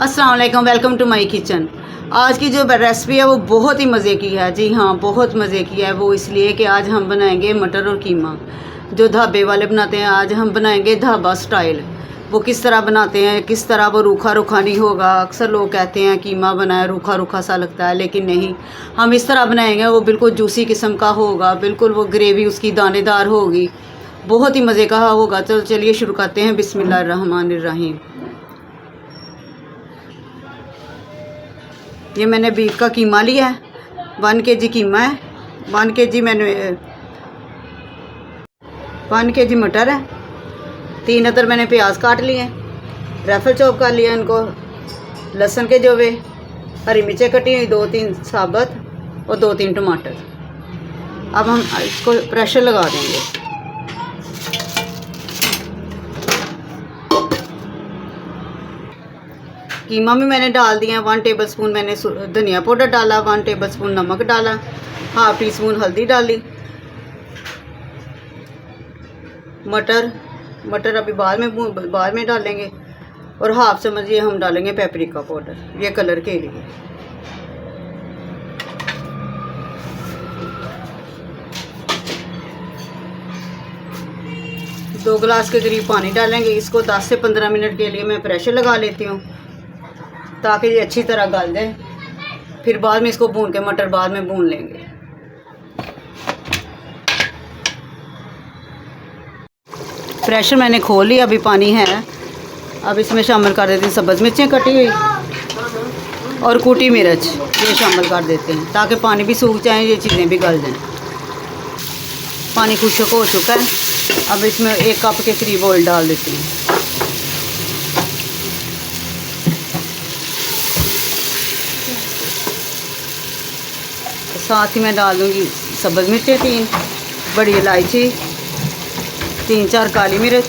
अस्सलाम वालेकुम, welcome to my kitchen. आज की जो रेसिपी है वो बहुत ही मज़े की है। जी हाँ, बहुत मज़े की है। वो इसलिए कि आज हम बनाएंगे मटर और कीमा, जो ढाबे वाले बनाते हैं। आज हम बनाएंगे ढाबा स्टाइल। वो किस तरह बनाते हैं, किस तरह वो रूखा रूखा नहीं होगा। अक्सर लोग कहते हैं कीमा बनाए रूखा रूखा सा लगता है, लेकिन नहीं, हम इस तरह बनाएंगे वो बिल्कुल जूसी किस्म का होगा, बिल्कुल वो ग्रेवी उसकी दानेदार होगी, बहुत ही मज़े का होगा। तो चलिए शुरू करते हैं। बिस्मिल्लाहिर्रहमानिर्रहीम। ये मैंने बीफ का कीमा लिया है, 1 kg कीमा है, 1 kg मैंने 1 kg मटर है, 3 अदर मैंने प्याज काट लिए, रैफल चॉप कर लिया इनको, लहसुन के जोवे, हरी मिर्चें कटी हुई 2-3 साबुत और 2-3 टमाटर। अब हम इसको प्रेशर लगा देंगे। कीमा भी मैंने डाल दिया। 1 टेबलस्पून मैंने धनिया पाउडर डाला, 1 टेबलस्पून नमक डाला, 1/2 टीस्पून हल्दी डाली। मटर अभी बाद में डालेंगे, और 1/2 चम्मच ये हम डालेंगे पेपरिका पाउडर, ये कलर के लिए। दो गिलास के करीब पानी डालेंगे। इसको 10 से 15 मिनट के लिए मैं प्रेशर लगा लेती हूँ, ताकि ये अच्छी तरह गल जाए। फिर बाद में इसको भून के मटर बाद में भून लेंगे। प्रेशर मैंने खोल लिया, अभी पानी है। अब इसमें शामिल कर देते हैं सब्ज़ मिर्चें कटी हुई और कूटी मिर्च, ये शामिल कर देते हैं ताकि पानी भी सूख जाए, ये चीज़ें भी गल जाएं। पानी खुश्क हो चुका है। अब इसमें 1 कप के करीब ऑयल डाल देते हैं। साथ ही मैं डाल दूँगी सब्ज़ मिर्चें 3, बड़ी इलायची 3-4 काली मिर्च,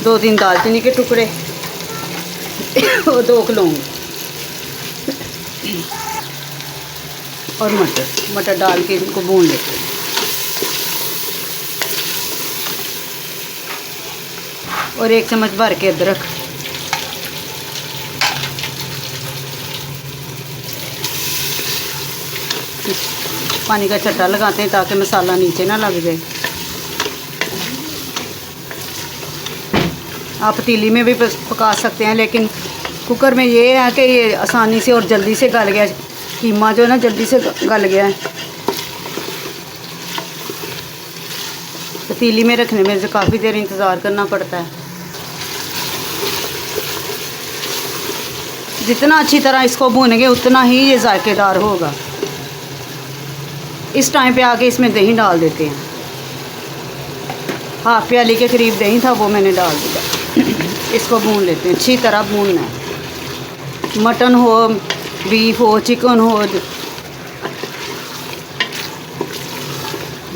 2-3 दालचीनी के टुकड़े और 2 लौंग, और मटर डाल के इनको भून लेते हैं। और 1 चम्मच भर के अदरक, पानी का छट्टा लगाते हैं ताकि मसाला नीचे ना लग जाए। आप पतीली में भी पका सकते हैं, लेकिन कुकर में ये है कि ये आसानी से और जल्दी से गल गया। कीमा जो है ना जल्दी से गल गया है। पतीली में रखने में से काफ़ी देर इंतज़ार करना पड़ता है। जितना अच्छी तरह इसको भूनेंगे उतना ही ये जायकेदार होगा। इस टाइम पे आके इसमें दही डाल देते हैं। 1/2 प्याली के करीब दही था, वो मैंने डाल दिया। इसको भून लेते हैं, अच्छी तरह भूनना है। मटन हो, बीफ हो, चिकन हो,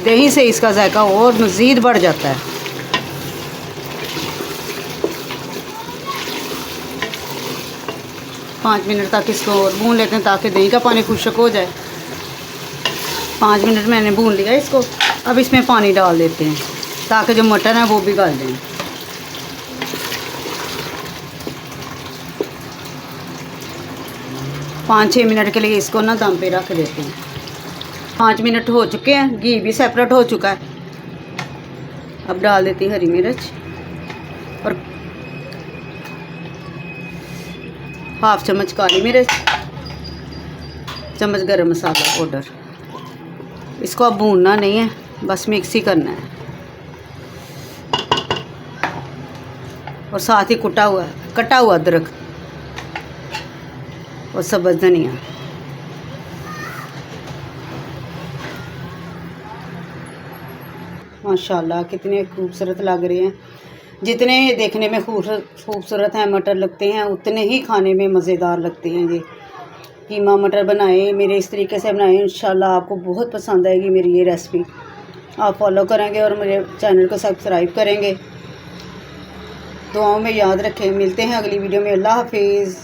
दही से इसका जायका और मज़ीद बढ़ जाता है। पाँच मिनट तक इसको और भून लेते हैं ताकि दही का पानी खुश्क हो जाए। 5 मिनट मैंने भून लिया इसको। अब इसमें पानी डाल देते हैं ताकि जो मटर है वो भी गल जाए। पाँच 6 मिनट के लिए इसको ना दम पे रख देते हैं। 5 मिनट हो चुके हैं, घी भी सेपरेट हो चुका है। अब डाल देती हरी मिर्च और 1/2 चम्मच काली मिर्च, चम्मच गरम मसाला पाउडर। इसको अब भूनना नहीं है, बस मिक्स ही करना है। और साथ ही कटा हुआ अदरक और सब्ज़ धनिया। माशाल्लाह कितने खूबसूरत लग रहे हैं। जितने देखने में खूबसूरत हैं मटर लगते हैं, उतने ही खाने में मज़ेदार लगते हैं। ये कीमा मटर बनाए मेरे इस तरीके से बनाए, इंशाल्लाह आपको बहुत पसंद आएगी मेरी ये रेसिपी। आप फॉलो करेंगे और मेरे चैनल को सब्सक्राइब करेंगे। दुआओं में याद रखें। मिलते हैं अगली वीडियो में। अल्लाह हाफिज़।